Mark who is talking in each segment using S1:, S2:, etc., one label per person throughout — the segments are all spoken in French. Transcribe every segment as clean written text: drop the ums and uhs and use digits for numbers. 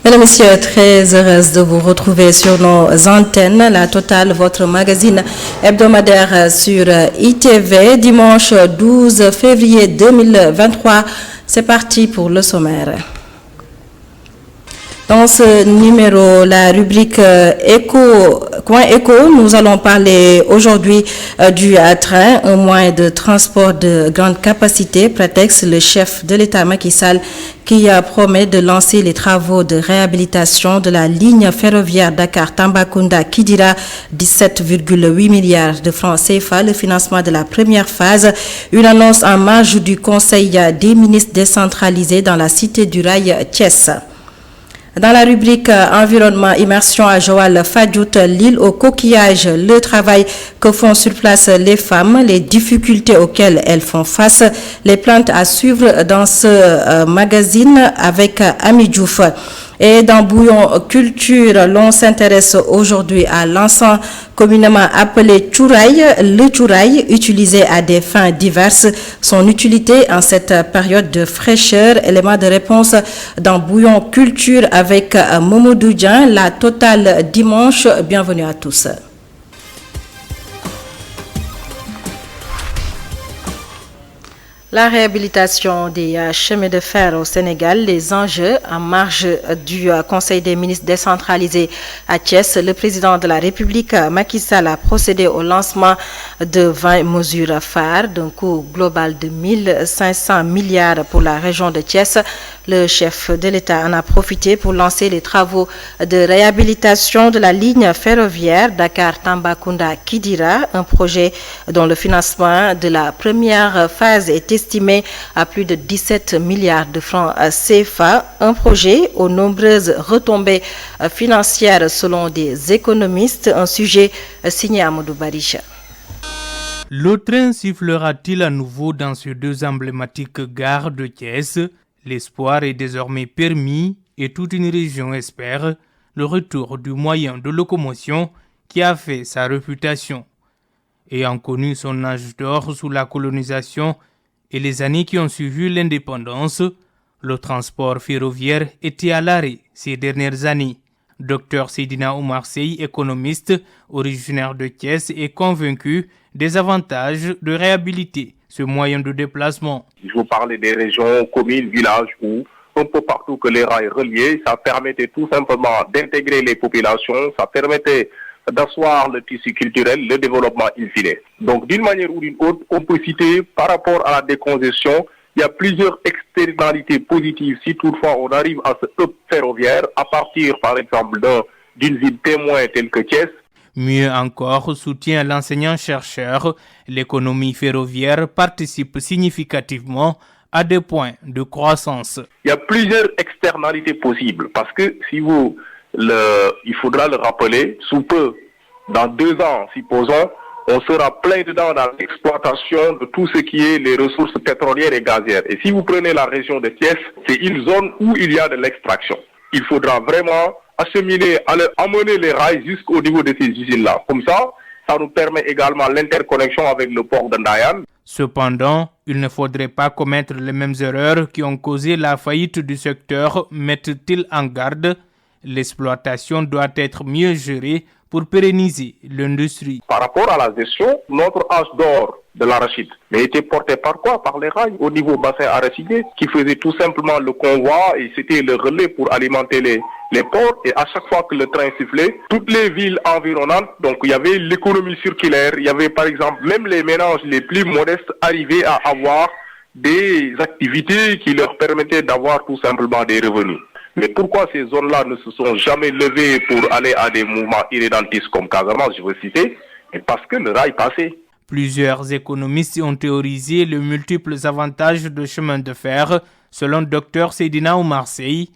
S1: Mesdames, Messieurs, très heureuse de vous retrouver sur nos antennes. La Totale, votre magazine hebdomadaire sur ITV, dimanche 12 février 2023. C'est parti pour le sommaire. Dans ce numéro, la rubrique Coin Éco, nous allons parler aujourd'hui du train, un moyen de transport de grande capacité, prétexte le chef de l'État Macky Sall qui promet de lancer les travaux de réhabilitation de la ligne ferroviaire Dakar-Tambacounda-Kidira, 17,8 milliards de francs CFA, le financement de la première phase, une annonce en marge du Conseil des ministres décentralisé dans la cité du rail Thiès. Dans la rubrique Environnement, immersion à Joal-Fadiouth, l'île aux coquillages, le travail que font sur place les femmes, les difficultés auxquelles elles font face, les plantes à suivre dans ce magazine avec Ami Diouf. Et dans Bouillon Culture, l'on s'intéresse aujourd'hui à l'encens communément appelé tchouraï. Le tchouraï, utilisé à des fins diverses, son utilité en cette période de fraîcheur. Élément de réponse dans Bouillon Culture avec Momodou Dian, la Totale dimanche. Bienvenue à tous. La réhabilitation des chemins de fer au Sénégal, les enjeux en marge du Conseil des ministres décentralisé à Thiès. Le président de la République, Macky Sall, a procédé au lancement de 20 mesures phares d'un coût global de 1500 milliards pour la région de Thiès. Le chef de l'État en a profité pour lancer les travaux de réhabilitation de la ligne ferroviaire Dakar-Tambacounda-Kidira, un projet dont le financement de la première phase est estimé à plus de 17 milliards de francs CFA, un projet aux nombreuses retombées financières selon des économistes, un sujet signé Amadou Barisha.
S2: Le train sifflera-t-il à nouveau dans ces deux emblématiques gares de Thiès? L'espoir est désormais permis et toute une région espère le retour du moyen de locomotion qui a fait sa réputation. Ayant connu son âge d'or sous la colonisation et les années qui ont suivi l'indépendance, le transport ferroviaire était à l'arrêt ces dernières années. Dr Seydina Oumar Sey, économiste originaire de Thiès, est convaincu des avantages de réhabiliter ce moyen de déplacement.
S3: Je vous parlais des régions, communes, villages où un peu partout que les rails reliés, ça permettait tout simplement d'intégrer les populations, ça permettait d'asseoir le tissu culturel, le développement in fine. Donc d'une manière ou d'une autre, on peut citer par rapport à la décongestion, il y a plusieurs externalités positives si toutefois on arrive à ce hub ferroviaire à partir par exemple d'une ville témoin telle que Thiès.
S2: Mieux encore, soutient l'enseignant-chercheur, l'économie ferroviaire participe significativement à des points de croissance.
S3: Il y a plusieurs externalités possibles parce que il faudra le rappeler, sous peu, dans 2 ans, supposons, on sera plein dedans dans l'exploitation de tout ce qui est les ressources pétrolières et gazières. Et si vous prenez la région de Thiès, c'est une zone où il y a de l'extraction. Il faudra vraiment amener les rails jusqu'au niveau de ces usines-là. Comme ça nous permet également l'interconnexion avec le port de Ndayane.
S2: Cependant, il ne faudrait pas commettre les mêmes erreurs qui ont causé la faillite du secteur, mettent-ils en garde. L'exploitation doit être mieux gérée pour pérenniser l'industrie.
S3: Par rapport à la gestion, notre âge d'or de l'arachide mais était porté par quoi? Par les rails au niveau bassin arachidier qui faisait tout simplement le convoi et c'était le relais pour alimenter les ports. Et à chaque fois que le train sifflait, toutes les villes environnantes, donc il y avait l'économie circulaire, il y avait par exemple même les ménages les plus modestes arrivaient à avoir des activités qui leur permettaient d'avoir tout simplement des revenus. Mais pourquoi ces zones-là ne se sont jamais levées pour aller à des mouvements irrédentistes comme Casamance, je veux citer? Et parce que le rail passait.
S2: Plusieurs économistes ont théorisé les multiples avantages de chemin de fer. Selon Dr Seydina Oumar Sey,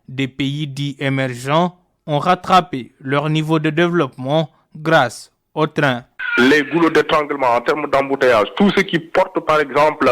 S2: des pays dits émergents ont rattrapé leur niveau de développement grâce au train.
S3: Les goulots d'étranglement en termes d'embouteillage, tout ce qui porte par exemple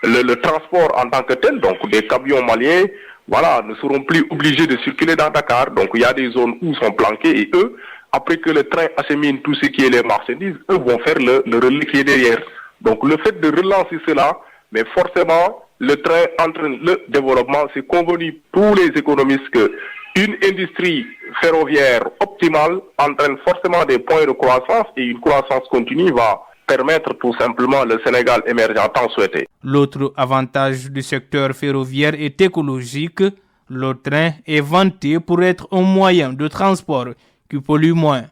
S3: le transport en tant que tel, donc des camions maliens, ne seront plus obligés de circuler dans Dakar. Donc il y a des zones où sont planqués et eux, après que le train achemine tout ce qui est les marchandises, eux vont faire le relais qui est derrière. Donc le fait de relancer cela, mais forcément, le train entraîne le développement. C'est convenu tous les économistes que une industrie ferroviaire optimale entraîne forcément des points de croissance et une croissance continue va permettre tout simplement le Sénégal émergent tant souhaité.
S2: L'autre avantage du secteur ferroviaire est écologique. Le train est vanté pour être un moyen de transport qui pollue moins.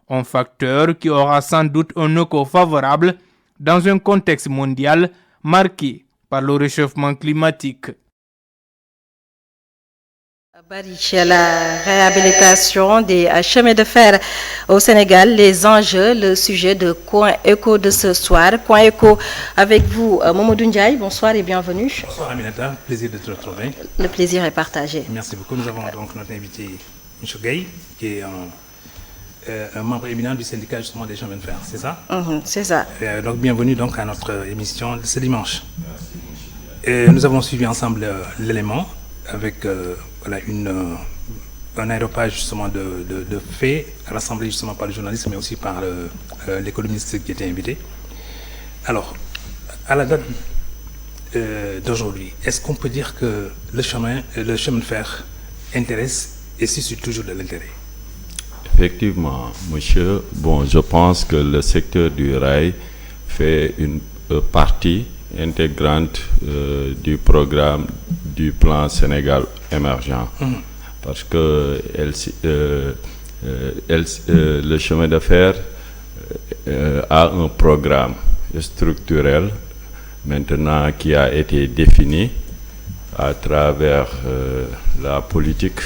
S2: Un facteur qui aura sans doute un écho favorable dans un contexte mondial marqué par le réchauffement climatique.
S1: La réhabilitation des chemins de fer au Sénégal, les enjeux, le sujet de Coin Éco de ce soir. Coin Éco avec vous, Mamadou Ndiaye, bonsoir et bienvenue.
S4: Bonsoir Aminata, plaisir de te retrouver.
S1: Le plaisir est partagé.
S4: Merci beaucoup. Nous avons donc notre invité, M. Gueye, qui est un membre éminent du syndicat justement des chemins de fer, c'est ça?
S1: C'est ça.
S4: Donc bienvenue donc à notre émission de ce dimanche. Nous avons suivi ensemble l'élément avec un aéropage justement de faits rassemblés justement par le journaliste mais aussi par l'économiste qui était invité. Alors, à la date d'aujourd'hui, est-ce qu'on peut dire que le chemin de fer intéresse et suscite toujours de l'intérêt?
S5: Effectivement, monsieur. Bon, je pense que le secteur du rail fait une partie intégrante du programme du plan Sénégal émergent. Parce que le chemin de fer a un programme structurel maintenant qui a été défini à travers la politique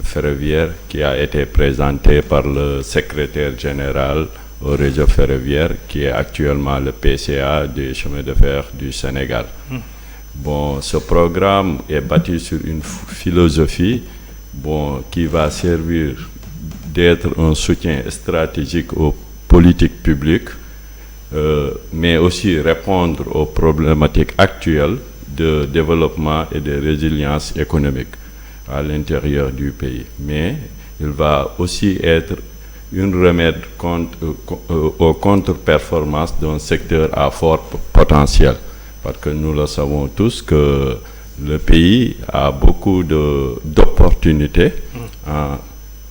S5: ferroviaire qui a été présentée par le secrétaire général au réseau ferroviaire qui est actuellement le PCA des chemins de fer du Sénégal. Bon, ce programme est bâti sur une philosophie qui va servir d'être un soutien stratégique aux politiques publiques, mais aussi répondre aux problématiques actuelles de développement et de résilience économique à l'intérieur du pays. Mais il va aussi être une remède aux contre-performances d'un secteur à fort potentiel. Parce que nous le savons tous que le pays a beaucoup d'opportunités en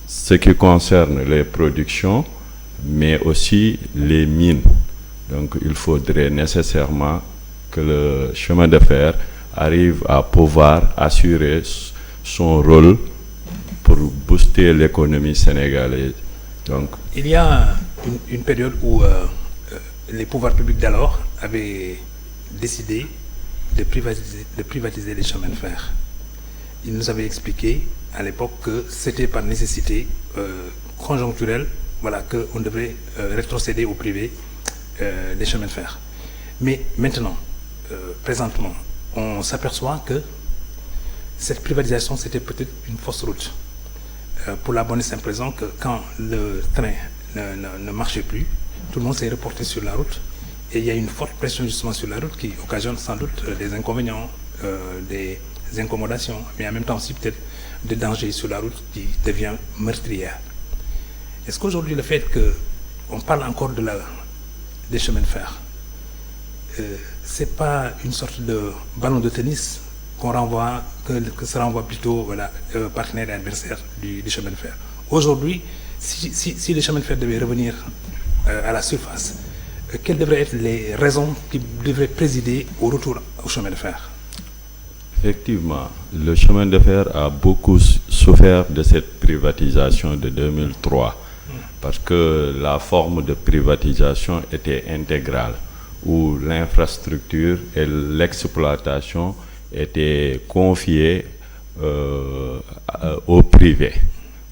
S5: ce qui concerne les productions, mais aussi les mines. Donc il faudrait nécessairement que le chemin de fer arrive à pouvoir assurer son rôle pour booster l'économie sénégalaise. Donc,
S4: il y a une période où les pouvoirs publics d'alors avaient décidé de privatiser les chemins de fer. Ils nous avaient expliqué à l'époque que c'était par nécessité conjoncturelle, qu'on devait rétrocéder au privé les chemins de fer. Mais maintenant, présentement, on s'aperçoit que cette privatisation, c'était peut-être une fausse route. Pour la bonne et simple raison que quand le train ne marchait plus, tout le monde s'est reporté sur la route et il y a une forte pression justement sur la route qui occasionne sans doute des inconvénients, des incommodations, mais en même temps aussi peut-être des dangers sur la route qui devient meurtrière. Est-ce qu'aujourd'hui le fait qu'on parle encore des chemins de fer, c'est pas une sorte de ballon de tennis qu'on renvoie, que ça renvoie plutôt partenaires et adversaires du chemin de fer. Aujourd'hui, si le chemin de fer devait revenir à la surface, quelles devraient être les raisons qui devraient présider au retour au chemin de fer?
S5: Effectivement, le chemin de fer a beaucoup souffert de cette privatisation de 2003 parce que la forme de privatisation était intégrale où l'infrastructure et l'exploitation étaient confiées au privé.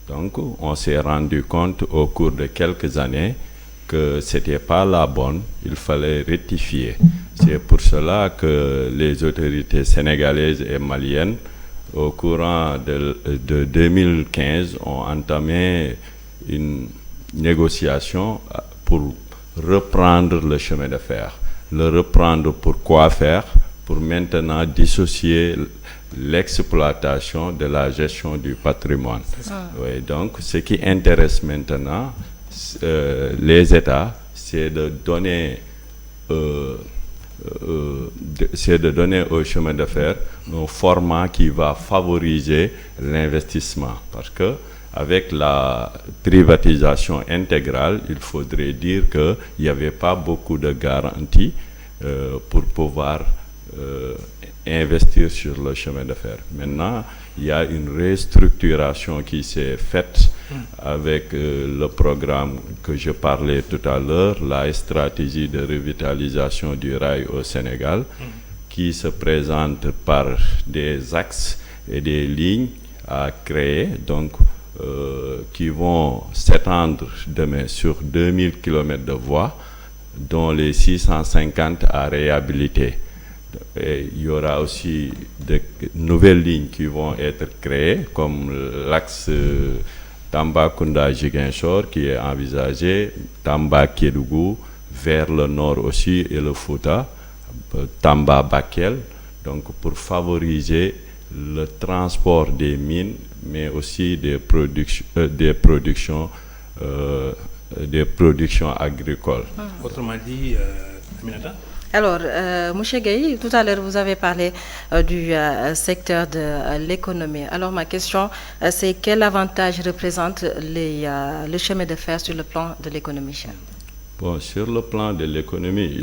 S5: Donc, on s'est rendu compte au cours de quelques années que ce n'était pas la bonne, il fallait rectifier. C'est pour cela que les autorités sénégalaises et maliennes, au courant de 2015, ont entamé une négociation pour reprendre le chemin de fer. Le reprendre pour quoi faire? Pour maintenant dissocier l'exploitation de la gestion du patrimoine. Oui, donc, ce qui intéresse maintenant les États, c'est de donner c'est de donner au chemin de fer un format qui va favoriser l'investissement. Parce que avec la privatisation intégrale, il faudrait dire qu'il n'y avait pas beaucoup de garanties pour pouvoir investir sur le chemin de fer. Maintenant, il y a une restructuration qui s'est faite avec le programme que je parlais tout à l'heure, la stratégie de revitalisation du rail au Sénégal, qui se présente par des axes et des lignes à créer, donc qui vont s'étendre demain sur 2000 km de voies, dont les 650 à réhabiliter. Et il y aura aussi de nouvelles lignes qui vont être créées, comme l'axe Tambacounda-Ziguinchor qui est envisagé, Tamba-Kédougou, vers le nord aussi, et le Fouta, Tamba-Bakel, donc pour favoriser le transport des mines, mais aussi des productions agricoles.
S4: Autrement dit, Aminata?
S1: Alors, M. Gueye, tout à l'heure, vous avez parlé du secteur de l'économie. Alors, ma question, c'est quel avantage représente le chemin de fer sur le plan de l'économie?
S5: Bon, sur le plan de l'économie,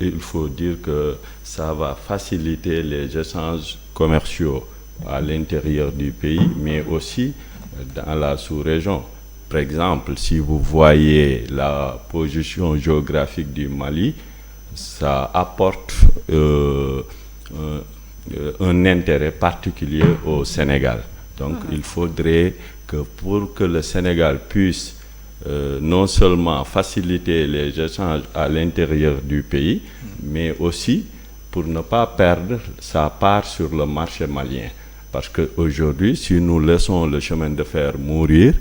S5: il faut dire que ça va faciliter les échanges commerciaux à l'intérieur du pays, mais aussi dans la sous-région. Par exemple, si vous voyez la position géographique du Mali, ça apporte un intérêt particulier au Sénégal. Donc, il faudrait que pour que le Sénégal puisse non seulement faciliter les échanges à l'intérieur du pays, mais aussi pour ne pas perdre sa part sur le marché malien. Parce qu'aujourd'hui, si nous laissons le chemin de fer mourir,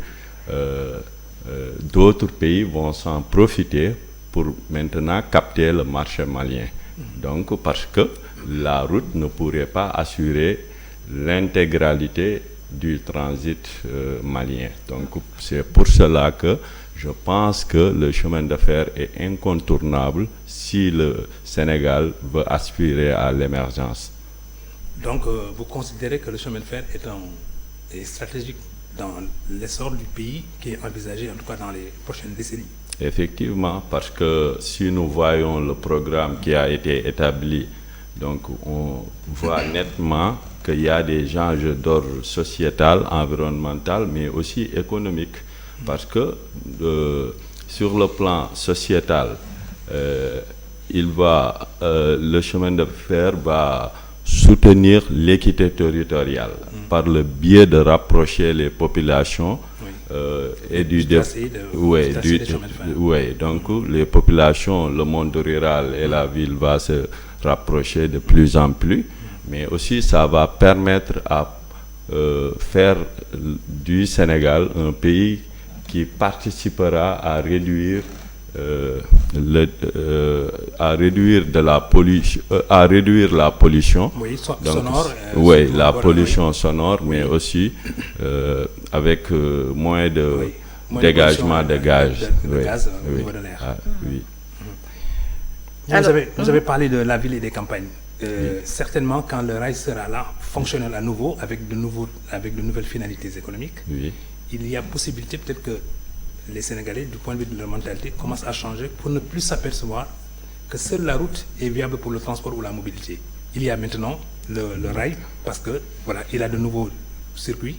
S5: d'autres pays vont s'en profiter pour maintenant capter le marché malien. Donc, parce que la route ne pourrait pas assurer l'intégralité du transit malien. Donc, c'est pour cela que je pense que le chemin de fer est incontournable si le Sénégal veut aspirer à l'émergence.
S4: Donc, vous considérez que le chemin de fer est stratégique dans l'essor du pays qui est envisagé, en tout cas dans les prochaines décennies?
S5: Effectivement, parce que si nous voyons le programme qui a été établi, donc on voit nettement qu'il y a des enjeux d'ordre sociétal, environnemental, mais aussi économique. Parce que sur le plan sociétal, le chemin de fer va soutenir l'équité territoriale par le biais de rapprocher les populations et donc les populations, le monde rural et la ville va se rapprocher de plus en plus, mais aussi ça va permettre à faire du Sénégal un pays qui participera à réduire la pollution.
S4: Oui,
S5: donc,
S4: sonore.
S5: La pollution sonore, mais aussi avec moins de dégagement de gaz.
S4: De gaz au niveau de l'air.
S5: Oui.
S4: Vous avez parlé de la ville et des campagnes. Certainement, quand le rail sera là, fonctionnel à nouveau, avec de nouvelles finalités économiques, il y a possibilité peut-être que les Sénégalais, du point de vue de leur mentalité, commencent à changer pour ne plus s'apercevoir que seule la route est viable pour le transport ou la mobilité. Il y a maintenant le rail, parce que voilà, il a de nouveaux circuits,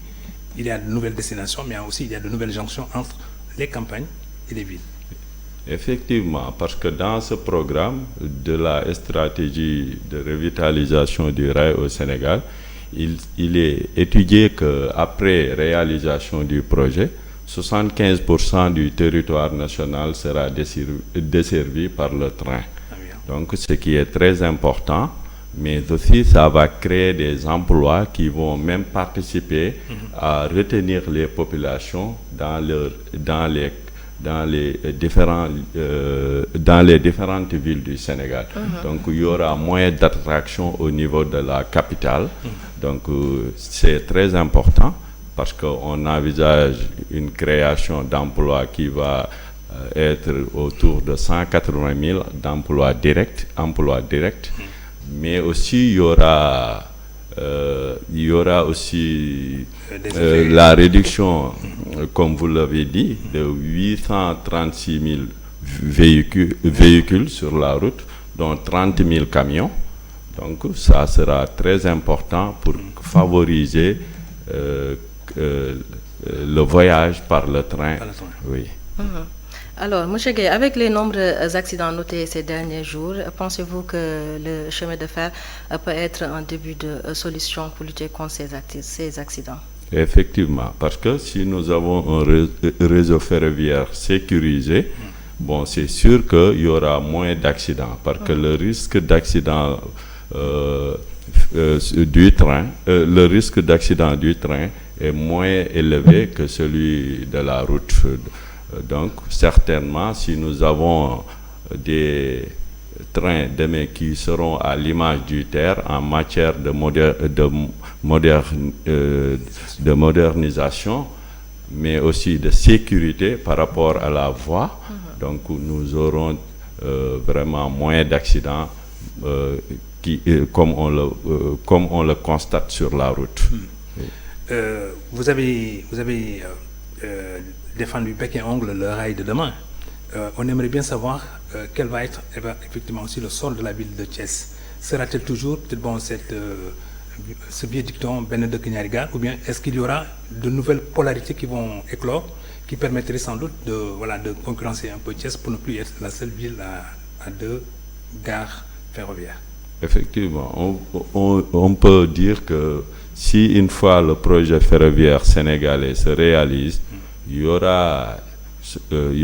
S4: il y a de nouvelles destinations, mais aussi il y a de nouvelles jonctions entre les campagnes et les villes.
S5: Effectivement, parce que dans ce programme de la stratégie de revitalisation du rail au Sénégal, il est étudié qu'après réalisation du projet, 75% du territoire national sera desservi par le train. Donc, ce qui est très important, mais aussi ça va créer des emplois qui vont même participer à retenir les populations dans les différentes villes du Sénégal. Donc, il y aura moins d'attraction au niveau de la capitale. Donc, c'est très important parce qu'on envisage une création d'emplois qui va être autour de 180 000 d'emplois directs, mais aussi il y aura aussi la réduction, comme vous l'avez dit, de 836 000 véhicules sur la route, dont 30 000 camions. Donc ça sera très important pour favoriser le voyage par le train. Oui.
S1: Alors, M. Gueye, avec les nombreux accidents notés ces derniers jours, pensez-vous que le chemin de fer peut être un début de solution pour lutter contre ces accidents?
S5: Effectivement, parce que si nous avons un réseau ferroviaire sécurisé, bon, c'est sûr qu'il y aura moins d'accidents, parce que le risque d'accident du train est moins élevé que celui de la route. Donc, certainement, si nous avons des trains demain qui seront à l'image du TER en matière de modernisation, mais aussi de sécurité par rapport à la voie, donc nous aurons vraiment moins d'accidents comme on le constate sur la route.
S4: Vous avez défendu bec et ongle le rail de demain. On aimerait bien savoir quel va être effectivement aussi le sort de la ville de Thiès. Sera-t-elle toujours ce vieux dicton benn dëkk ñaari gaar, ou bien est-ce qu'il y aura de nouvelles polarités qui vont éclore, qui permettraient sans doute de concurrencer un peu Thiès pour ne plus être la seule ville à 2 gares ferroviaires?
S5: Effectivement, on peut dire que si une fois le projet ferroviaire sénégalais se réalise, il y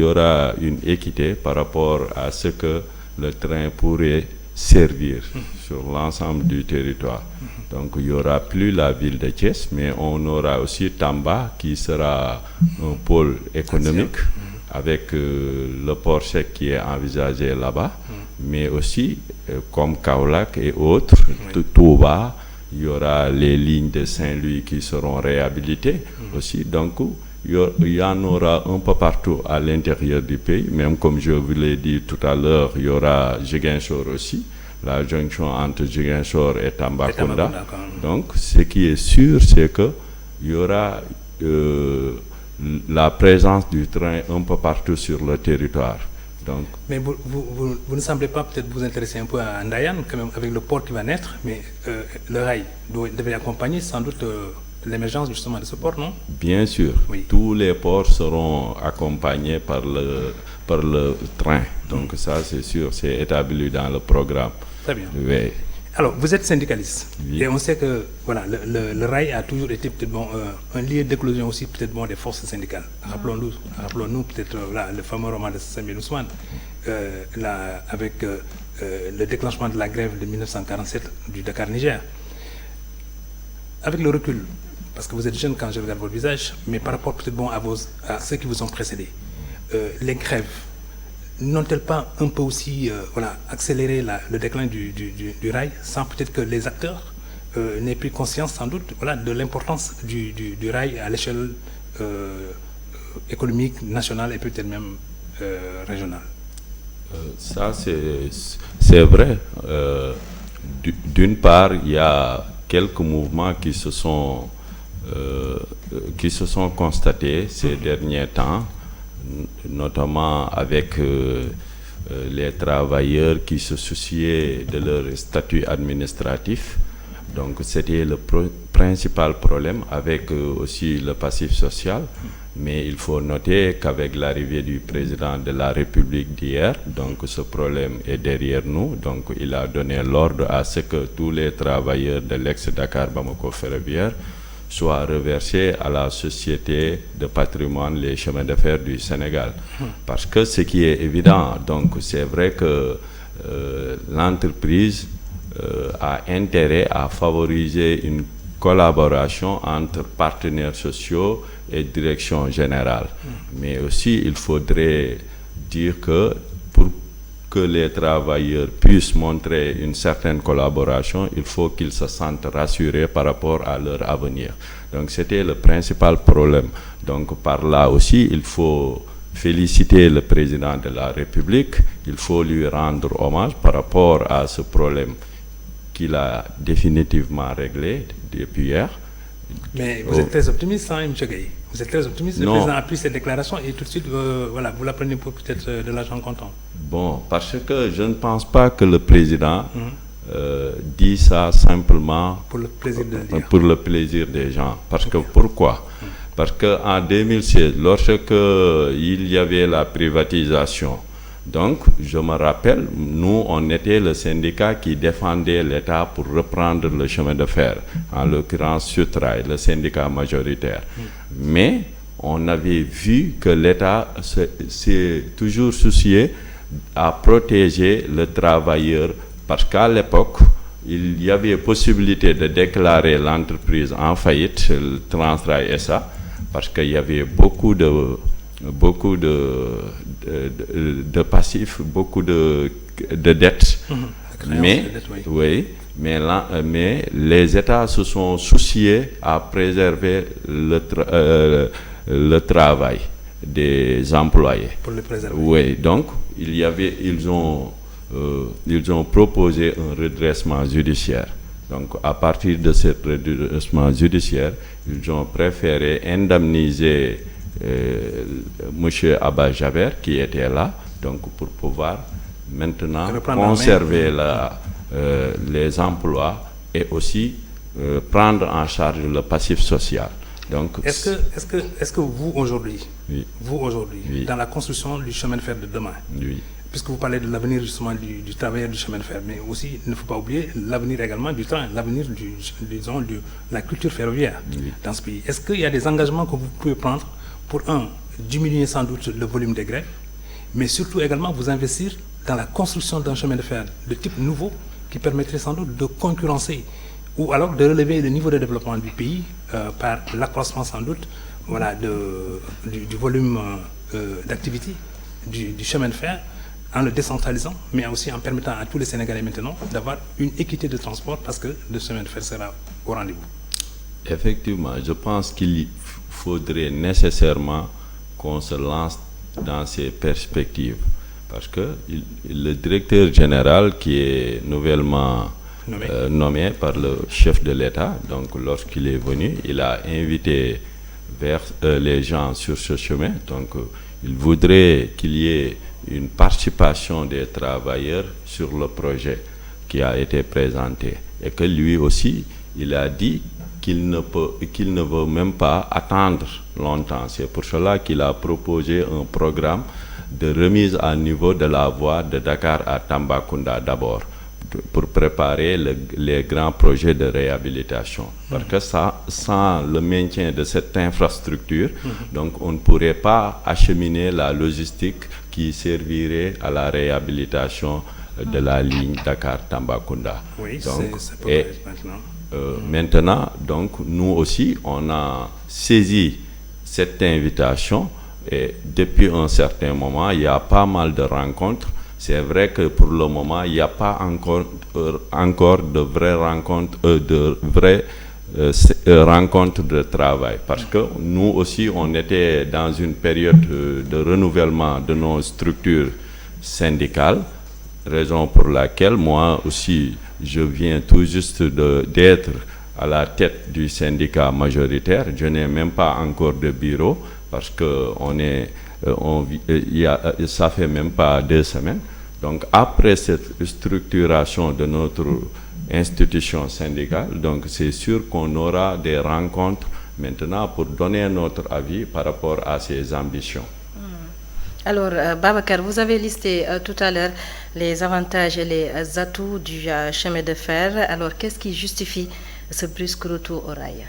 S5: aura une équité par rapport à ce que le train pourrait servir sur l'ensemble du territoire. Donc il n'y aura plus la ville de Thiès, mais on aura aussi Tamba qui sera un pôle économique avec le port sec qui est envisagé là-bas, mais aussi comme Kaolack et autres, Touba, il y aura les lignes de Saint-Louis qui seront réhabilitées aussi. Donc il y en aura un peu partout à l'intérieur du pays, même comme je vous l'ai dit tout à l'heure, il y aura Ziguinchor aussi, la jonction entre Ziguinchor et Tambacounda. Donc ce qui est sûr, c'est que il y aura la présence du train un peu partout sur le territoire. Donc,
S4: mais vous ne semblez pas peut-être vous intéresser un peu à Ndayane, quand même, avec le port qui va naître, mais le rail devait accompagner sans doute l'émergence justement de ce port, non?
S5: Bien sûr, oui. Tous les ports seront accompagnés par le train. Donc ça, c'est sûr, c'est établi dans le programme.
S4: Très bien.
S5: Oui.
S4: Alors, vous êtes syndicaliste,
S5: oui.
S4: Et on sait que voilà, le rail a toujours été peut-être un lieu d'éclosion aussi peut-être des forces syndicales. Rappelons-nous peut-être le fameux roman de Samuel Ousmane, avec le déclenchement de la grève de 1947 du Dakar-Niger. Avec le recul, parce que vous êtes jeune quand je regarde votre visage, mais par rapport peut-être à ceux qui vous ont précédés, les grèves n'ont-elles pas un peu aussi accéléré le déclin du rail, sans peut-être que les acteurs n'aient pris conscience sans doute de l'importance du rail à l'échelle économique, nationale et peut-être même régionale?
S5: Ça c'est vrai. D'une part, il y a quelques mouvements qui se sont constatés ces derniers temps, notamment avec les travailleurs qui se souciaient de leur statut administratif. Donc c'était le principal problème, avec aussi le passif social. Mais il faut noter qu'avec l'arrivée du président de la République d'hier, donc ce problème est derrière nous. Donc il a donné l'ordre à ce que tous les travailleurs de l'ex-Dakar Bamako Ferroviaire soient reversés à la Société de patrimoine les chemins de fer du Sénégal. Parce que ce qui est évident, donc c'est vrai que l'entreprise a intérêt à favoriser une collaboration entre partenaires sociaux et direction générale. Mais aussi, il faudrait dire que pour que les travailleurs puissent montrer une certaine collaboration, il faut qu'ils se sentent rassurés par rapport à leur avenir. Donc c'était le principal problème. Donc par là aussi, il faut féliciter le président de la République, il faut lui rendre hommage par rapport à ce problème qu'il a définitivement réglé depuis hier.
S4: Mais vous êtes très optimiste, hein, M. Gueye. Vous êtes très optimiste. Le président a pris cette déclaration et tout de suite, voilà, vous la prenez pour peut-être de l'argent comptant. Bon,
S5: parce que je ne pense pas que le président dit ça simplement
S4: pour le plaisir de le dire.
S5: Pour le plaisir des gens. Parce que pourquoi? Parce qu'en 2016, lorsque il y avait la privatisation, donc je me rappelle, nous on était le syndicat qui défendait l'État pour reprendre le chemin de fer, en l'occurrence Sutrail, le syndicat majoritaire. Mais on avait vu que l'État s'est toujours soucié à protéger le travailleur, parce qu'à l'époque, il y avait possibilité de déclarer l'entreprise en faillite, le Transrail SA, parce qu'il y avait beaucoup de passifs, beaucoup de dettes. Mais les États se sont souciés à préserver le travail des employés.
S4: Pour le préserver.
S5: Oui, donc ils ont proposé un redressement judiciaire. Donc, à partir de ce redressement judiciaire, ils ont préféré indemniser M. Abba Jaber, qui était là, donc pour pouvoir maintenant conserver les emplois et aussi prendre en charge le passif social. Donc,
S4: est-ce que vous aujourd'hui,
S5: oui.
S4: Dans la construction du chemin de fer de demain,
S5: oui.
S4: Puisque vous parlez de l'avenir justement du travailleur du chemin de fer, mais aussi, il ne faut pas oublier l'avenir également du train, l'avenir de la culture ferroviaire dans ce pays. Est-ce qu'il y a des engagements que vous pouvez prendre pour, diminuer sans doute le volume des grèves, mais surtout également vous investir dans la construction d'un chemin de fer de type nouveau qui permettrait sans doute de concurrencer ou alors de relever le niveau de développement du pays par l'accroissement sans doute du volume d'activité du chemin de fer, en le décentralisant, mais aussi en permettant à tous les Sénégalais maintenant d'avoir une équité de transport parce que le chemin de fer sera au rendez-vous.
S5: Effectivement, je pense qu'il faudrait nécessairement qu'on se lance dans ces perspectives parce que le directeur général qui est nouvellement nommé par le chef de l'État, donc lorsqu'il est venu, il a invité vers les gens sur ce chemin, donc il voudrait qu'il y ait une participation des travailleurs sur le projet qui a été présenté et que lui aussi il a dit qu'il ne veut même pas attendre longtemps. C'est pour cela qu'il a proposé un programme de remise à niveau de la voie de Dakar à Tambacounda d'abord pour préparer les grands projets de réhabilitation. Parce que sans le maintien de cette infrastructure, donc on ne pourrait pas acheminer la logistique qui servirait à la réhabilitation de la ligne Dakar-Tambacounda.
S4: Oui,
S5: donc,
S4: c'est maintenant.
S5: Maintenant, donc, nous aussi, on a saisi cette invitation et depuis un certain moment, il y a pas mal de rencontres. C'est vrai que pour le moment, il n'y a pas encore de vraies rencontres de travail. Parce que nous aussi, on était dans une période de renouvellement de nos structures syndicales, raison pour laquelle moi aussi, je viens tout juste d'être à la tête du syndicat majoritaire. Je n'ai même pas encore de bureau parce que ça fait même pas 2 semaines. Donc après cette structuration de notre institution syndicale, donc c'est sûr qu'on aura des rencontres maintenant pour donner notre avis par rapport à ces ambitions.
S1: Alors, Babacar, vous avez listé tout à l'heure les avantages et les atouts du chemin de fer. Alors, qu'est-ce qui justifie ce brusque retour au rail?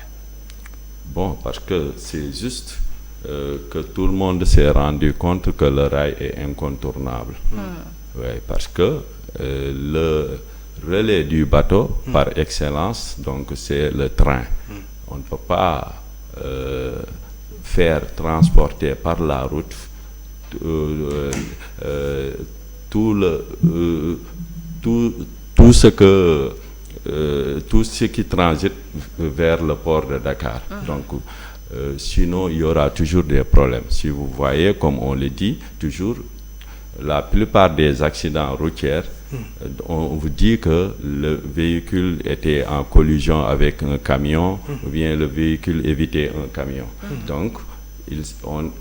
S5: Bon, parce que c'est juste que tout le monde s'est rendu compte que le rail est incontournable. Oui, parce que le relais du bateau, par excellence, donc c'est le train. On ne peut pas faire transporter par la route tout ce que tout ce qui transite vers le port de Dakar. Donc, sinon, il y aura toujours des problèmes. Si vous voyez, comme on le dit toujours, la plupart des accidents routiers, on vous dit que le véhicule était en collision avec un camion, ou bien le véhicule évitait un camion. Donc,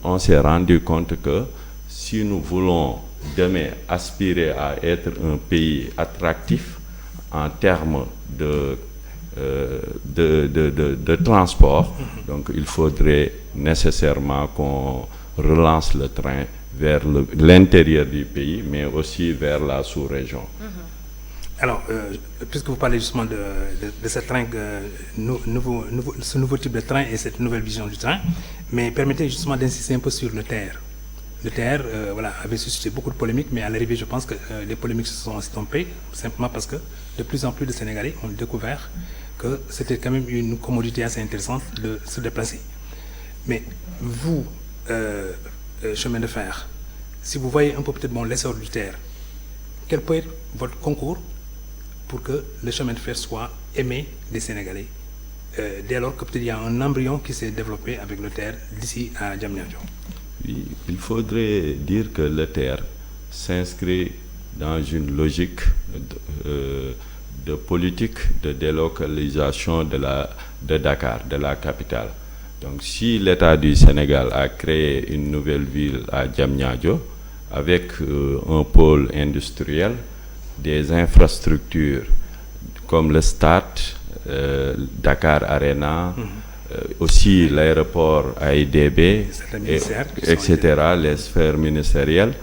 S5: on s'est rendu compte que si nous voulons demain aspirer à être un pays attractif en termes de transport, donc il faudrait nécessairement qu'on relance le train vers l'intérieur du pays, mais aussi vers la sous-région.
S4: Alors, puisque vous parlez justement de ce train, ce nouveau type de train et cette nouvelle vision du train, mais permettez justement d'insister un peu sur le TER. Le TER avait suscité beaucoup de polémiques, mais à l'arrivée, je pense que les polémiques se sont estompées, simplement parce que de plus en plus de Sénégalais ont découvert que c'était quand même une commodité assez intéressante de se déplacer. Mais vous, chemin de fer, si vous voyez un peu peut-être l'essor du TER, quel peut être votre concours pour que le chemin de fer soit aimé des Sénégalais, dès lors que peut-être il y a un embryon qui s'est développé avec le TER d'ici à Diamniadio?
S5: Oui, il faudrait dire que le TER s'inscrit dans une logique de politique de délocalisation de Dakar, de la capitale. Donc si l'État du Sénégal a créé une nouvelle ville à Diamniadio avec un pôle industriel, des infrastructures comme le stade, Dakar Arena, aussi l'aéroport AIBD, etc., les sphères ministérielles.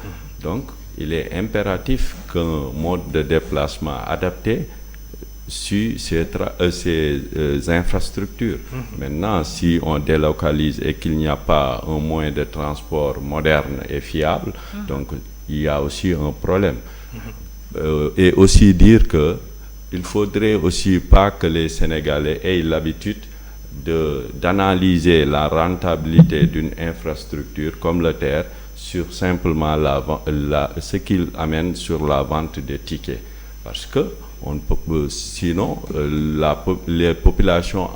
S5: Donc il est impératif qu'un mode de déplacement adapté sur ces infrastructures. Maintenant, si on délocalise et qu'il n'y a pas un moyen de transport moderne et fiable, donc il y a aussi un problème. Et aussi dire que il faudrait aussi pas que les Sénégalais aient l'habitude d'analyser la rentabilité d'une infrastructure comme le TER sur simplement ce qu'il amène sur la vente des tickets. Parce que sinon, les populations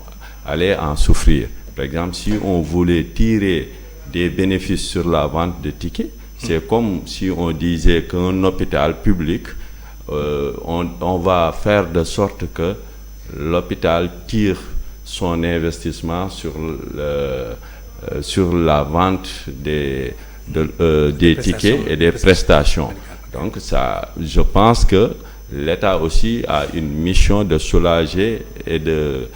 S5: allaient en souffrir. Par exemple, si on voulait tirer des bénéfices sur la vente de tickets, c'est comme si on disait qu'un hôpital public, on va faire de sorte que l'hôpital tire son investissement sur la vente des tickets et des prestations. Donc je pense que l'État aussi a une mission de soulager et de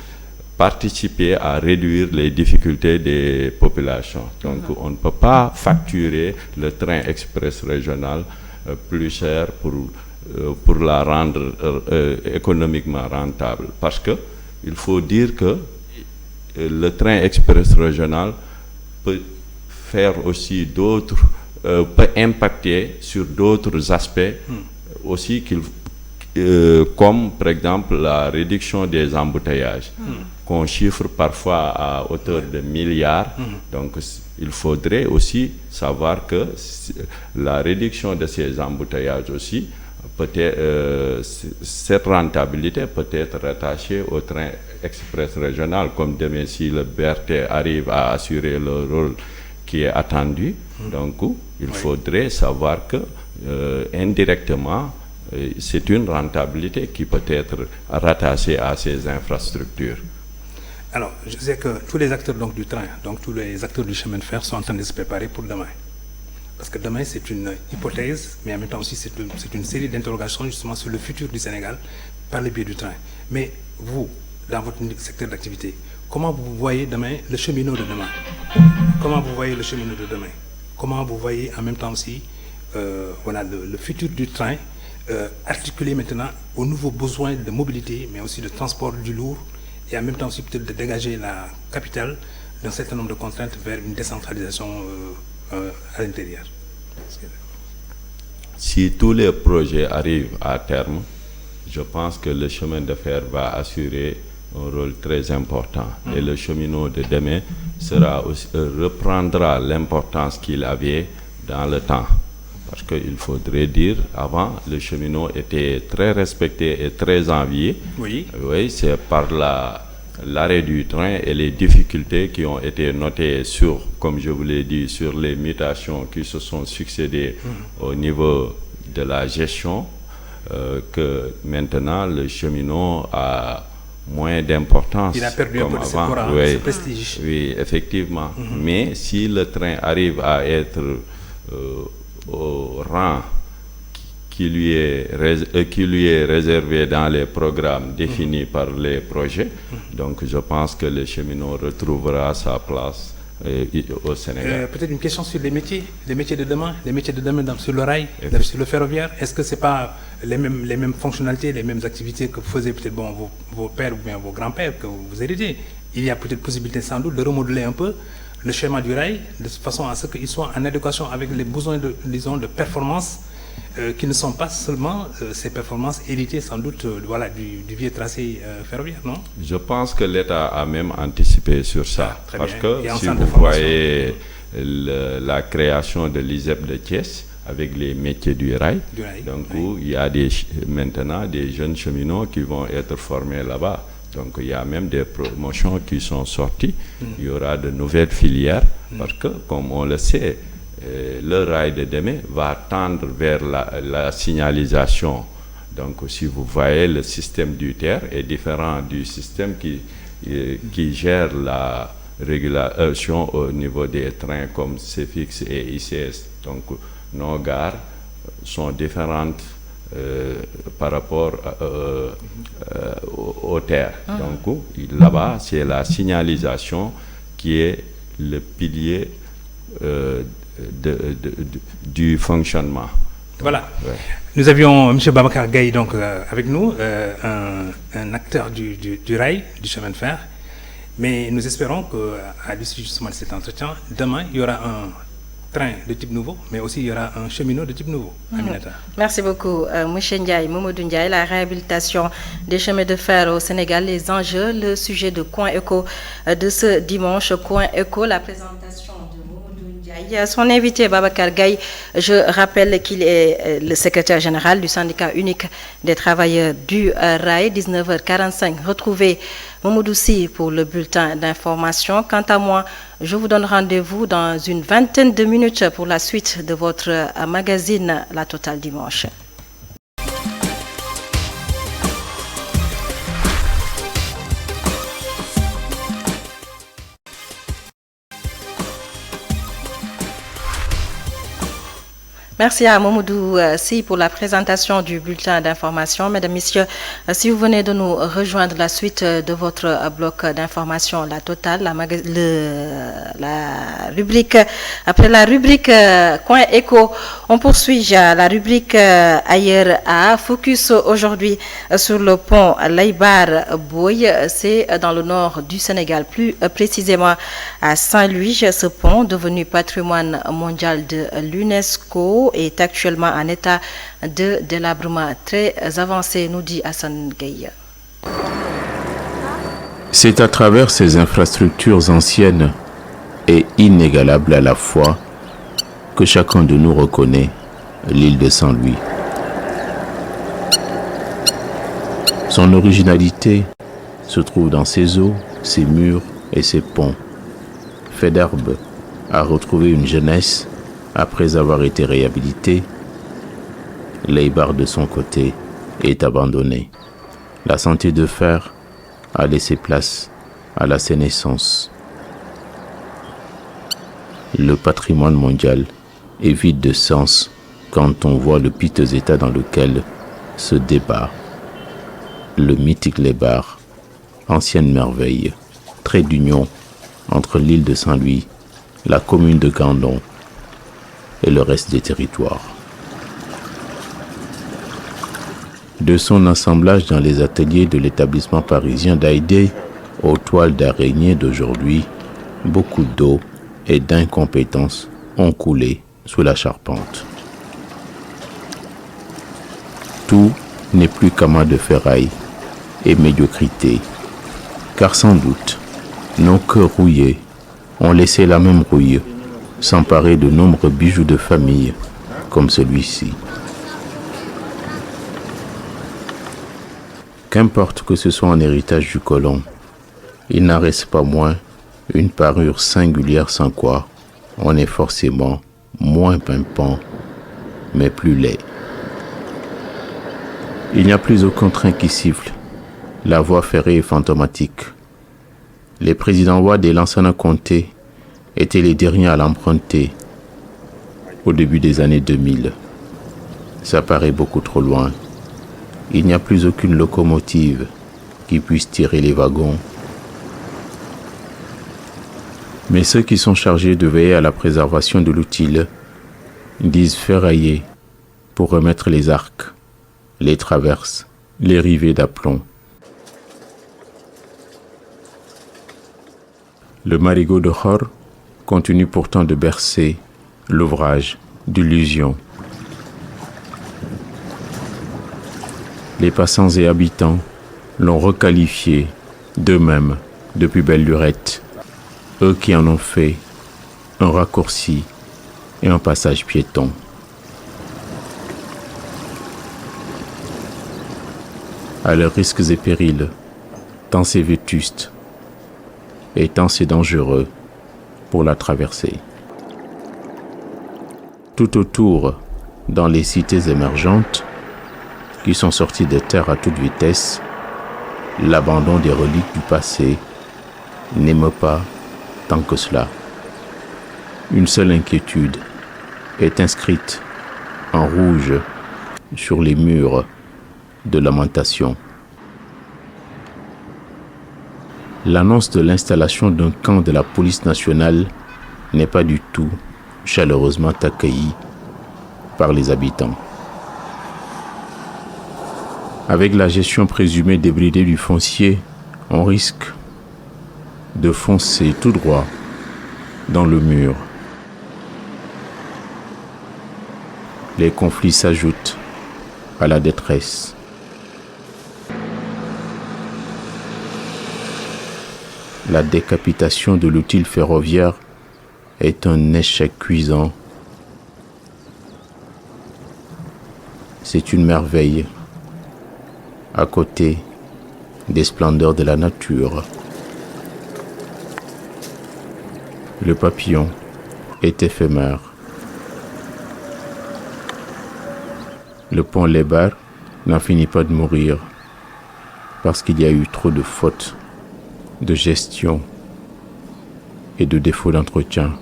S5: participer à réduire les difficultés des populations. Donc on ne peut pas facturer le train express régional plus cher pour la rendre économiquement rentable. Parce que il faut dire que le train express régional peut faire aussi peut impacter sur d'autres aspects aussi comme par exemple la réduction des embouteillages qu'on chiffre parfois à hauteur de milliards. Donc il faudrait aussi savoir que la réduction de ces embouteillages aussi, peut-être cette rentabilité peut être rattachée au train express régional, comme demain si le BRT arrive à assurer le rôle qui est attendu. Donc il faudrait savoir que indirectement c'est une rentabilité qui peut être rattachée à ces infrastructures.
S4: Alors, je sais que tous les acteurs du train, donc tous les acteurs du chemin de fer sont en train de se préparer pour demain. Parce que demain, c'est une hypothèse, mais en même temps aussi, c'est une série d'interrogations justement sur le futur du Sénégal par le biais du train. Mais vous, dans votre secteur d'activité, comment vous voyez demain le cheminot de demain? Comment vous voyez le cheminot de demain? Comment vous voyez en même temps aussi le futur du train articulé maintenant aux nouveaux besoins de mobilité, mais aussi de transport du lourd, et en même temps aussi peut-être de dégager la capitale d'un certain nombre de contraintes vers une décentralisation à l'intérieur?
S5: Si tous les projets arrivent à terme, je pense que le chemin de fer va assurer un rôle très important. Et le cheminot de demain reprendra l'importance qu'il avait dans le temps. Parce qu'il faudrait dire, avant, le cheminot était très respecté et très envié.
S4: Oui.
S5: Oui, c'est par l'arrêt du train et les difficultés qui ont été notées sur, comme je vous l'ai dit, sur les mutations qui se sont succédées au niveau de la gestion, que maintenant le cheminot a moins d'importance.
S4: Il a perdu un peu de ce prestige.
S5: Oui, effectivement. Mais si le train arrive à être au rang qui lui est réservé dans les programmes définis par les projets, donc je pense que le cheminot retrouvera sa place au Sénégal.
S4: Peut-être une question sur les métiers de demain, sur le rail, sur le ferroviaire. Est-ce que c'est pas les mêmes fonctionnalités, les mêmes activités que faisaient peut-être vos pères ou bien vos grands-pères que vous héritez? Il y a peut-être possibilité sans doute de remodeler un peu le schéma du rail de façon à ce qu'il soit en adéquation avec les besoins de performance qui ne sont pas seulement ces performances héritées sans doute du vieux tracé ferroviaire, non?
S5: Je pense que l'État a même anticipé sur ça. Parce
S4: bien.
S5: que si vous voyez la création de l'ISEP de Thiès avec les métiers du rail, donc il y a maintenant des jeunes cheminots qui vont être formés là-bas. Donc il y a même des promotions qui sont sorties. Il y aura de nouvelles filières parce que, comme on le sait, le rail de demain va tendre vers la signalisation. Donc si vous voyez, le système du TER est différent du système qui gère la régulation au niveau des trains comme CFIX et ICS. Donc nos gares sont différentes par rapport au TER. Donc là-bas, c'est la signalisation qui est le pilier du fonctionnement.
S4: Voilà. Ouais. Nous avions M. Babacar Gaye donc avec nous, un acteur du rail, du chemin de fer. Mais nous espérons qu'à l'issue justement de cet entretien, demain, il y aura un train de type nouveau, mais aussi il y aura un cheminot de type nouveau. Aminata.
S1: Merci beaucoup, M. Ndiaye, Mamadou Ndiaye. La réhabilitation des chemins de fer au Sénégal, les enjeux, le sujet de Coin Éco de ce dimanche. Coin Éco, la présentation de Mamadou Ndiaye. Son invité, Babacar Gaye, je rappelle qu'il est le secrétaire général du syndicat unique des travailleurs du rail. 19h45, retrouvez Mamadou Sy pour le bulletin d'information. Quant à moi, je vous donne rendez-vous dans une vingtaine de minutes pour la suite de votre magazine La Totale Dimanche. Merci à Mamadou Sy pour la présentation du bulletin d'information. Mesdames, Messieurs, si vous venez de nous rejoindre, la suite de votre bloc d'information, la totale, la rubrique, après la rubrique Coin Éco, on poursuit la rubrique ailleurs à focus aujourd'hui sur le pont Laybar-Boye. C'est dans le nord du Sénégal, plus précisément à Saint-Louis. Ce pont, devenu patrimoine mondial de l'UNESCO, est actuellement en état de délabrement très avancé, nous dit Hassan Gueye.
S6: C'est à travers ces infrastructures anciennes et inégalables à la fois que chacun de nous reconnaît l'île de Saint-Louis. Son originalité se trouve dans ses eaux, ses murs et ses ponts, faits d'herbes à retrouver une jeunesse. Après avoir été réhabilité, Laybar de son côté est abandonné. La santé de fer a laissé place à la sénescence. Le patrimoine mondial est vide de sens quand on voit le piteux état dans lequel se débat le mythique Laybar, ancienne merveille, trait d'union entre l'île de Saint-Louis, la commune de Gandon et le reste des territoires. De son assemblage dans les ateliers de l'établissement parisien d'Haïdé aux toiles d'araignée d'aujourd'hui, beaucoup d'eau et d'incompétence ont coulé sous la charpente. Tout n'est plus qu'amas de ferraille et médiocrité, car sans doute nos cœurs rouillés ont laissé la même rouille s'emparer de nombreux bijoux de famille comme celui-ci. Qu'importe que ce soit un héritage du colon, il n'en reste pas moins une parure singulière sans quoi on est forcément moins pimpant, mais plus laid. Il n'y a plus aucun train qui siffle. La voie ferrée est fantomatique. Les présidents Wade et Lansana Conté étaient les derniers à l'emprunter au début des années 2000. Ça paraît beaucoup trop loin. Il n'y a plus aucune locomotive qui puisse tirer les wagons. Mais ceux qui sont chargés de veiller à la préservation de l'outil disent ferrailler pour remettre les arcs, les traverses, les rivets d'aplomb. Le marigot de Khor continue pourtant de bercer l'ouvrage d'illusion. Les passants et habitants l'ont requalifié d'eux-mêmes depuis belle lurette, eux qui en ont fait un raccourci et un passage piéton. À leurs risques et périls, tant c'est vétuste et tant c'est dangereux pour la traverser. Tout autour, dans les cités émergentes, qui sont sorties de terre à toute vitesse, l'abandon des reliques du passé n'émeut pas tant que cela. Une seule inquiétude est inscrite en rouge sur les murs de lamentation. L'annonce de l'installation d'un camp de la police nationale n'est pas du tout chaleureusement accueillie par les habitants. Avec la gestion présumée débridée du foncier, on risque de foncer tout droit dans le mur. Les conflits s'ajoutent à la détresse. La décapitation de l'outil ferroviaire est un échec cuisant. C'est une merveille à côté des splendeurs de la nature. Le papillon est éphémère. Le pont Lébar n'en finit pas de mourir parce qu'il y a eu trop de fautes de gestion et de défauts d'entretien.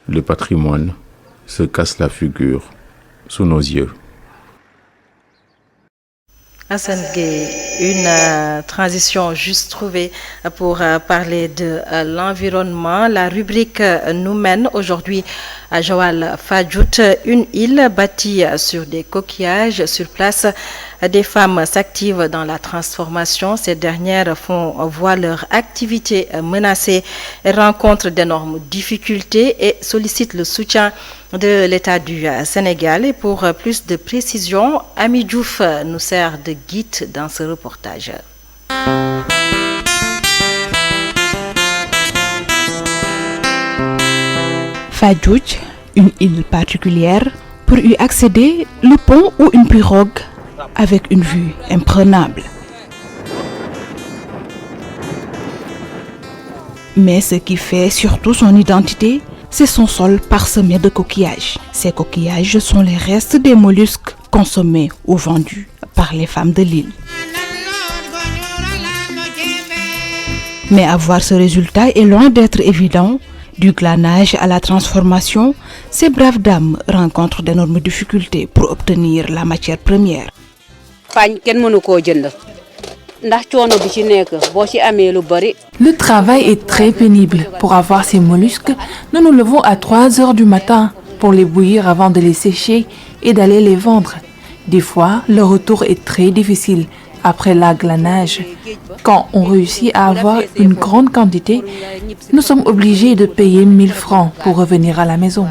S6: Le patrimoine se casse la figure sous nos yeux.
S1: Hassan Gueye, une transition juste trouvée pour parler de l'environnement. La rubrique nous mène aujourd'hui à Joal Fadjout, une île bâtie sur des coquillages. Sur place, des femmes s'activent dans la transformation. Ces dernières voient leur activité menacée, rencontrent d'énormes difficultés et sollicitent le soutien de l'État du Sénégal. Et pour plus de précision, Ami Diouf nous sert de guide dans ce reportage.
S7: Fadjout, une île particulière. Pour y accéder, le pont ou une pirogue avec une vue imprenable. Mais ce qui fait surtout son identité, c'est son sol parsemé de coquillages. Ces coquillages sont les restes des mollusques consommés ou vendus par les femmes de l'île. Mais avoir ce résultat est loin d'être évident. Du glanage à la transformation, ces braves dames rencontrent d'énormes difficultés pour obtenir la matière première.
S8: Le travail est très pénible. Pour avoir ces mollusques, nous nous levons à 3 heures du matin pour les bouillir avant de les sécher et d'aller les vendre. Des fois, le retour est très difficile après l'aglanage. Quand on réussit à avoir une grande quantité, nous sommes obligés de payer 1000 francs pour revenir à la maison.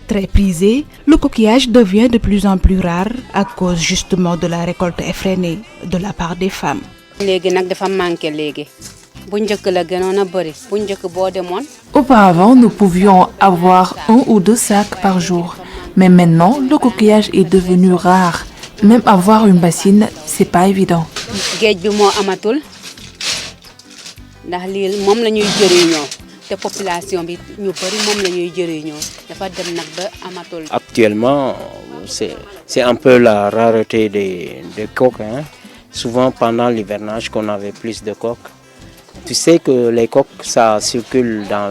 S7: Très prisé, le coquillage devient de plus en plus rare à cause justement de la récolte effrénée de la part des femmes.
S8: Auparavant, nous pouvions avoir 1 ou 2 sacs par jour. Mais maintenant, le coquillage est devenu rare. Même avoir une bassine, c'est pas évident.
S9: Actuellement, c'est un peu la rareté des coques. Souvent pendant l'hivernage qu'on avait plus de coques. Tu sais que les coques, ça circule dans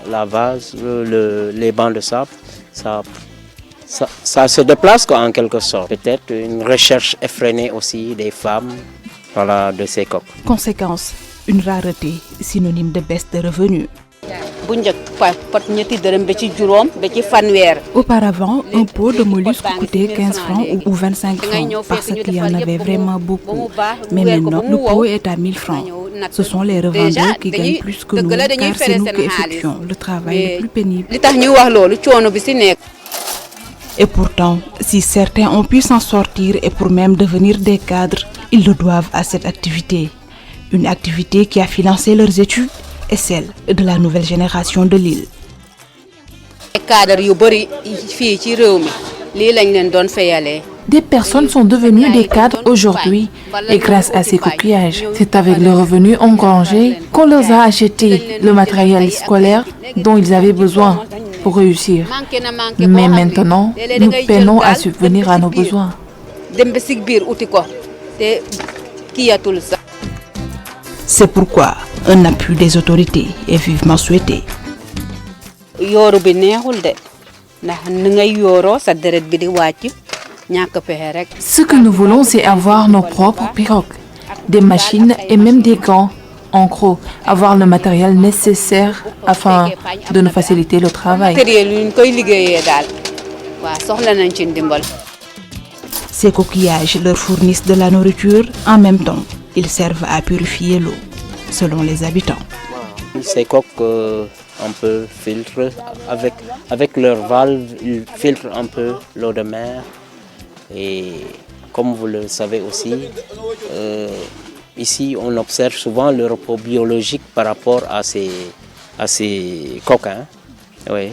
S9: la vase, les bancs de sable. Ça se déplace en quelque sorte. Peut-être une recherche effrénée aussi des femmes de ces coques.
S7: Conséquence, une rareté, synonyme de baisse de revenus. Auparavant, un pot de mollusques coûtait 15 francs ou 25 francs parce qu'il y en avait vraiment beaucoup. Mais maintenant, le pot est à 1000 francs. Ce sont les revendeurs qui gagnent plus que nous car c'est nous qui effectuons le travail le plus pénible. Et pourtant, si certains ont pu s'en sortir et pour même devenir des cadres, ils le doivent à cette activité. Une activité qui a financé leurs études et celle de la nouvelle génération de l'île.
S8: Des personnes sont devenues des cadres aujourd'hui et grâce à ces coquillages, c'est avec le revenu engrangé qu'on leur a acheté le matériel scolaire dont ils avaient besoin pour réussir. Mais maintenant, nous peinons à subvenir à nos besoins.
S7: C'est pourquoi un appui des autorités est vivement souhaité.
S8: Ce que nous voulons, c'est avoir nos propres pirogues, des machines et même des gants. En gros, avoir le matériel nécessaire afin de nous faciliter le travail.
S7: Ces coquillages leur fournissent de la nourriture, en même temps, ils servent à purifier l'eau, selon les habitants.
S9: Ces coques un peu filtrent, avec leurs valves, ils filtrent un peu l'eau de mer. Et comme vous le savez aussi, ici on observe souvent le repos biologique par rapport à ces coques, oui,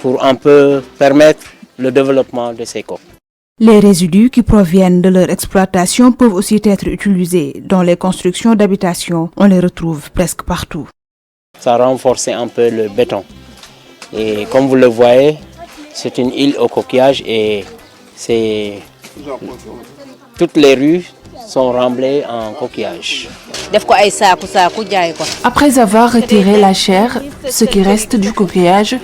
S9: pour un peu permettre le développement de ces coques.
S7: Les résidus qui proviennent de leur exploitation peuvent aussi être utilisés dans les constructions d'habitation. On les retrouve presque partout.
S9: Ça renforce un peu le béton. Et comme vous le voyez, c'est une île au coquillage et toutes les rues sont remblées en coquillage.
S8: Après avoir retiré la chair, ce qui reste du coquillage,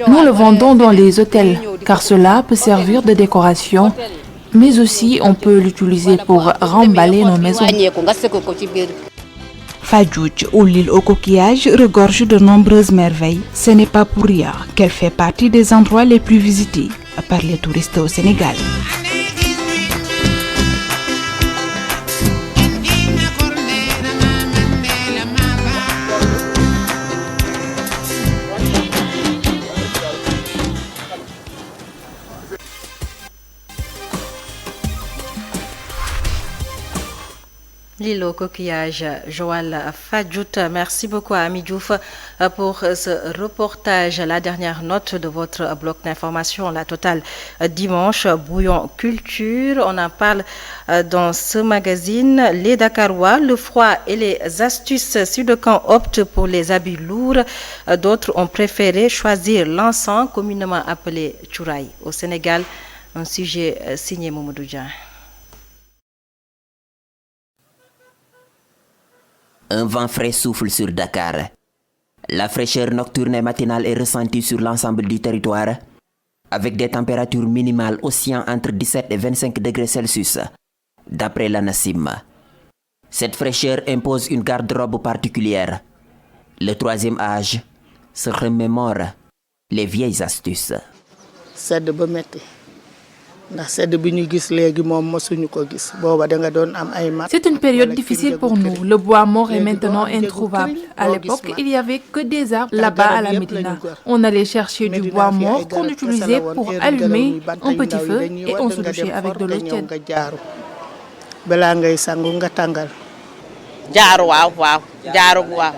S8: nous le vendons dans les hôtels, car cela peut servir de décoration, mais aussi on peut l'utiliser pour remballer nos maisons.
S7: Fadjoudj, ou l'île au coquillage, regorge de nombreuses merveilles. Ce n'est pas pour rien qu'elle fait partie des endroits les plus visités par les touristes au Sénégal.
S1: L'île au coquillage, Joal Fadjout. Merci beaucoup à Ami Diouf pour ce reportage. La dernière note de votre bloc d'information, la totale dimanche, bouillon culture. On en parle dans ce magazine. Les Dakarois, le froid et les astuces. Sud-Camp optent pour les habits lourds. D'autres ont préféré choisir l'encens, communément appelé Tchouraï. Au Sénégal, un sujet signé Mamadou Dia.
S10: Un vent frais souffle sur Dakar. La fraîcheur nocturne et matinale est ressentie sur l'ensemble du territoire, avec des températures minimales oscillant entre 17 et 25 degrés Celsius, d'après l'ANACIM. Cette fraîcheur impose une garde-robe particulière. Le troisième âge se remémore les vieilles astuces.
S11: C'est
S8: une période difficile pour nous. Le bois mort est maintenant introuvable. À l'époque, il n'y avait que des arbres là-bas à la Médina. On allait chercher du bois mort qu'on utilisait pour allumer un petit feu et on se douchait avec de l'eau tiède.
S11: jaaru waaw waaw jaaru waaw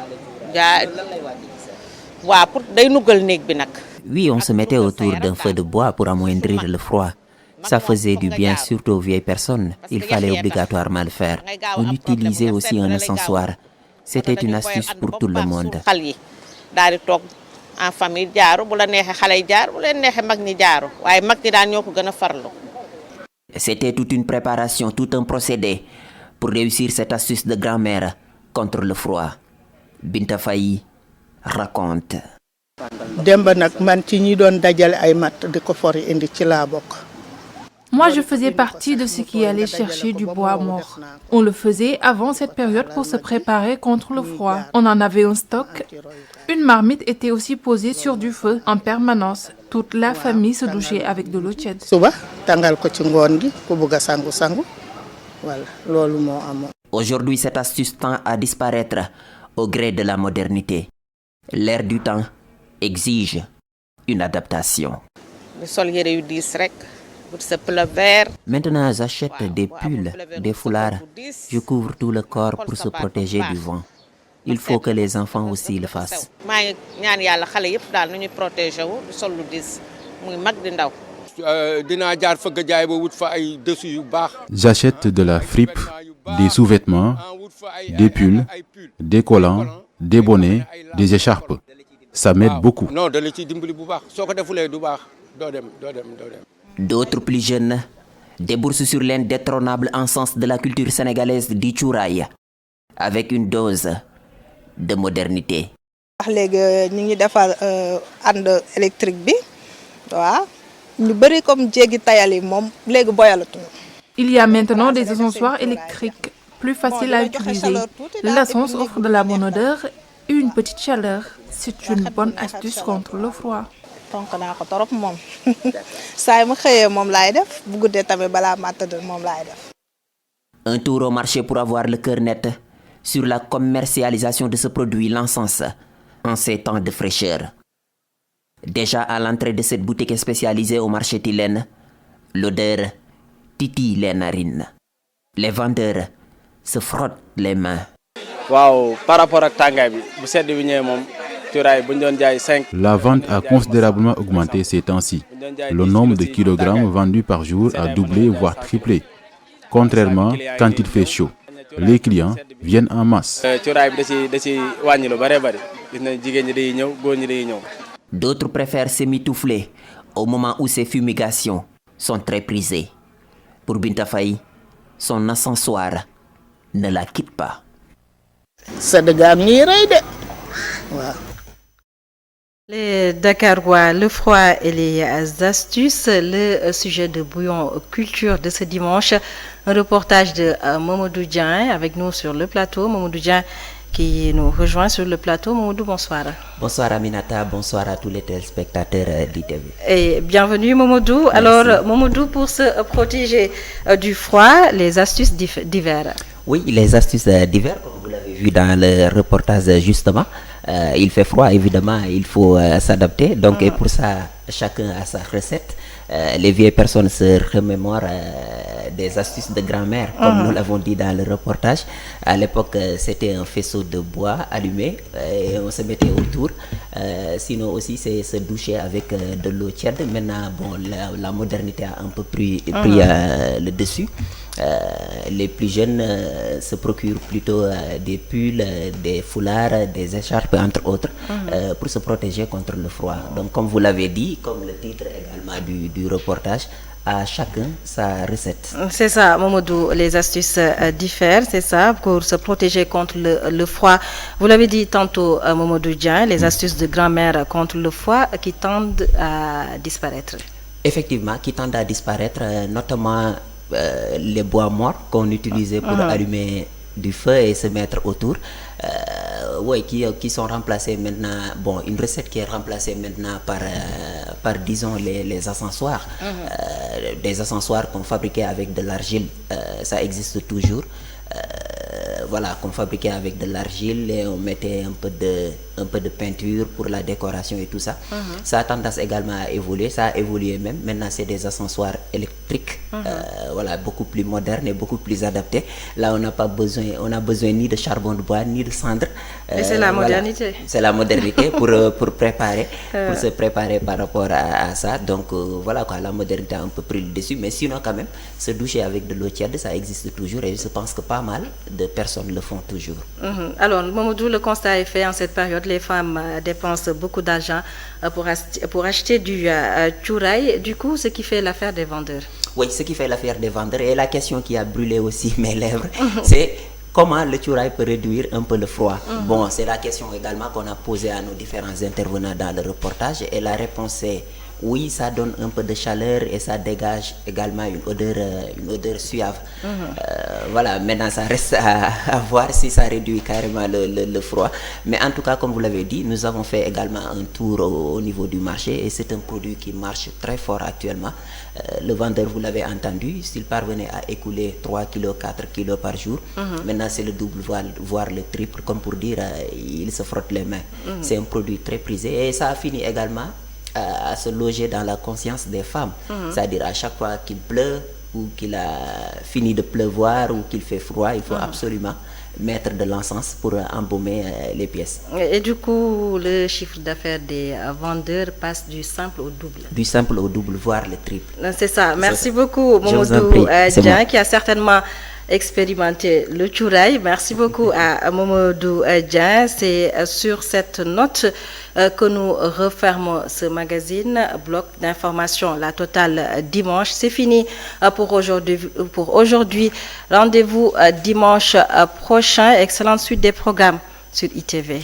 S11: waaw pour day nugal néeg bi nag.
S10: Oui, on se mettait autour d'un feu de bois pour amoindrir le froid. Ça faisait du bien surtout aux vieilles personnes. Il fallait obligatoirement le faire. On utilisait aussi un ascensoir. C'était une astuce pour tout le monde.
S11: xal yi daal di toog en famille jaaru bu la neexee xale yi jaar bu leen neexee mag ñi jaaru waaye mag ñi daan ñoo ko gën a farlu.
S10: C'était toute une préparation, tout un procédé pour réussir cette astuce de grand-mère contre le froid. Binta Faye raconte.
S12: Demba nag man ci ñi doon dajale ay matt di ko fori indi ci laa bokk.
S8: Moi, je faisais partie de ceux qui allaient chercher du bois mort. On le faisait avant cette période pour se préparer contre le froid. On en avait un stock. Une marmite était aussi posée sur du feu en permanence. Toute la famille se douchait avec de l'eau tiède.
S12: Suba tàngal ko ci ngoon gi ku bëgg a sangu. Voilà, loolu moo amoon.
S10: Aujourd'hui, cette astuce tend à disparaître au gré de la modernité. L'ère du temps exige une adaptation.
S11: di sol yére yu diis rek.
S10: Maintenant, j'achète des pulls, des foulards. Je couvre tout le corps pour se protéger du vent. Il faut que les enfants aussi le fassent.
S11: maa ngi ñaan yàlla xale yëpp daal nu ñuy protéger wu di sol lu diis muy mag di ndaw.
S13: dinaa jaar fëgg jaay ba wut fa ay dessus yu baax.
S14: J'achète de la fripe, des sous-vêtements, des pulls, des collants, des bonnets, des écharpes. Ça m'aide beaucoup.
S13: Non, da la ciy dimbali bu baax soo ko defulee du baax doo dem.
S10: D'autres plus jeunes déboursent sur l'indétrônable encens de la culture sénégalaise du cuuraay avec une dose de modernité.
S15: wax léegi ñu ngi defar ànd électrique bi waaw ñu bëri comme jéegi tayal yi moom léegi boyalatuñu.
S8: Il y a maintenant des ascensoirs électriques plus faciles à utiliser. L'essence offre de la bonne odeur et une petite chaleur. C'est une bonne astuce contre le froid.
S15: tonk naa ko torop moom saa yi ma xëyee moom laay def bu guddee tamit balaa ma tëdd moom laay def.
S10: Un tour au marché pour avoir le cœur net sur la commercialisation de ce produit, l'encens, en ces temps de fraîcheur. Déjà à l'entrée de cette boutique spécialisée au marché Tilène, l'odeur titille les narines. Les vendeurs se frottent les mains.
S9: waaw par rapport ak tàngaay bi bu sedd bi ñëwee moom.
S14: La vente a considérablement augmenté ces temps-ci. Le nombre de kilogrammes vendus par jour a doublé voire triplé. Contrairement quand il fait chaud. Les clients viennent en masse.
S10: D'autres préfèrent s'emmitoufler au moment où ces fumigations sont très prisées. Pour Binta Faye, son ascensoir ne la quitte pas.
S1: Les Dakarois, le froid et les astuces, le sujet de Bouillon Culture de ce dimanche. Un reportage de Mamadou Dieng avec nous sur le plateau. Mamadou Dieng qui nous rejoint sur le plateau. Mamadou, bonsoir.
S10: Bonsoir Aminata, bonsoir à tous les téléspectateurs d'ITV.
S1: Et bienvenue Mamadou.
S10: Merci.
S1: Alors Mamadou, pour se protéger du froid, les astuces d'hiver.
S10: Oui, les astuces d'hiver, comme vous l'avez vu dans le reportage justement. Il fait froid, évidemment, il faut s'adapter. Donc, et pour ça, chacun a sa recette. Les vieilles personnes se remémorent des astuces de grand-mère, comme nous l'avons dit dans le reportage. À l'époque, c'était un faisceau de bois allumé et on se mettait autour. Sinon aussi, c'est se doucher avec de l'eau tiède. Maintenant, bon, la modernité a un peu pris le dessus. Les plus jeunes se procurent plutôt des pulls, des foulards, des écharpes, entre autres, pour se protéger contre le froid. Donc, comme vous l'avez dit, comme le titre également du reportage, à chacun sa recette.
S1: C'est ça, Mamadou, les astuces diffèrent, c'est ça, pour se protéger contre le froid. Vous l'avez dit tantôt, Mamadou Dieng, les astuces de grand-mère contre le froid qui tendent à disparaître.
S10: Effectivement, qui tendent à disparaître, notamment les bois morts qu'on utilisait pour allumer du feu et se mettre autour, qui sont remplacés maintenant, bon, une recette qui est remplacée maintenant par disons, les ascensoirs, des ascensoirs qu'on fabriquait avec de l'argile, ça existe toujours. voilà, qu'on fabriquait avec de l'argile et on mettait un peu de peinture pour la décoration et tout ça. Ça a tendance également à évoluer, ça a évolué même. Maintenant, c'est des ascensoirs électriques, voilà, beaucoup plus modernes et beaucoup plus adaptés. Là, on a besoin ni de charbon de bois, ni de cendre.
S1: Et c'est la modernité.
S10: Voilà, c'est la modernité pour se préparer par rapport à ça. Donc, voilà quoi, la modernité a un peu pris le dessus. Mais sinon, quand même, se doucher avec de l'eau tiède, ça existe toujours et je pense que pas mal de personnes le font toujours.
S1: Alors, Mamadou, le constat est fait en cette période. Les femmes dépensent beaucoup d'argent pour acheter du chouraï. Du coup, ce qui fait l'affaire des vendeurs.
S10: Oui, ce qui fait l'affaire des vendeurs. Et la question qui a brûlé aussi mes lèvres, c'est comment le chouraï peut réduire un peu le froid. Bon, c'est la question également qu'on a posée à nos différents intervenants dans le reportage. Et la réponse est oui, ça donne un peu de chaleur et ça dégage également une odeur suave. Voilà, maintenant ça reste à voir si ça réduit carrément le froid. Mais en tout cas, comme vous l'avez dit, nous avons fait également un tour au niveau du marché et c'est un produit qui marche très fort actuellement. Le vendeur, vous l'avez entendu, s'il parvenait à écouler 3 kg, 4 kg par jour, maintenant c'est le double, voire le triple, comme pour dire, il se frotte les mains. C'est un produit très prisé et ça a fini également à se loger dans la conscience des femmes. C'est-à-dire à chaque fois qu'il pleut ou qu'il a fini de pleuvoir ou qu'il fait froid, il faut absolument mettre de l'encens pour embaumer les pièces.
S1: Et du coup, le chiffre d'affaires des vendeurs passe du simple au double.
S10: Du simple au double, voire le triple.
S1: C'est ça. Merci beaucoup, Mamadou Dieng, qui a certainement expérimenter le chouraï. Merci beaucoup à Mamadou Dieng. C'est sur cette note que nous refermons ce magazine, bloc d'information, la totale dimanche. C'est fini pour aujourd'hui. Rendez-vous dimanche prochain. Excellente suite des programmes sur ITV.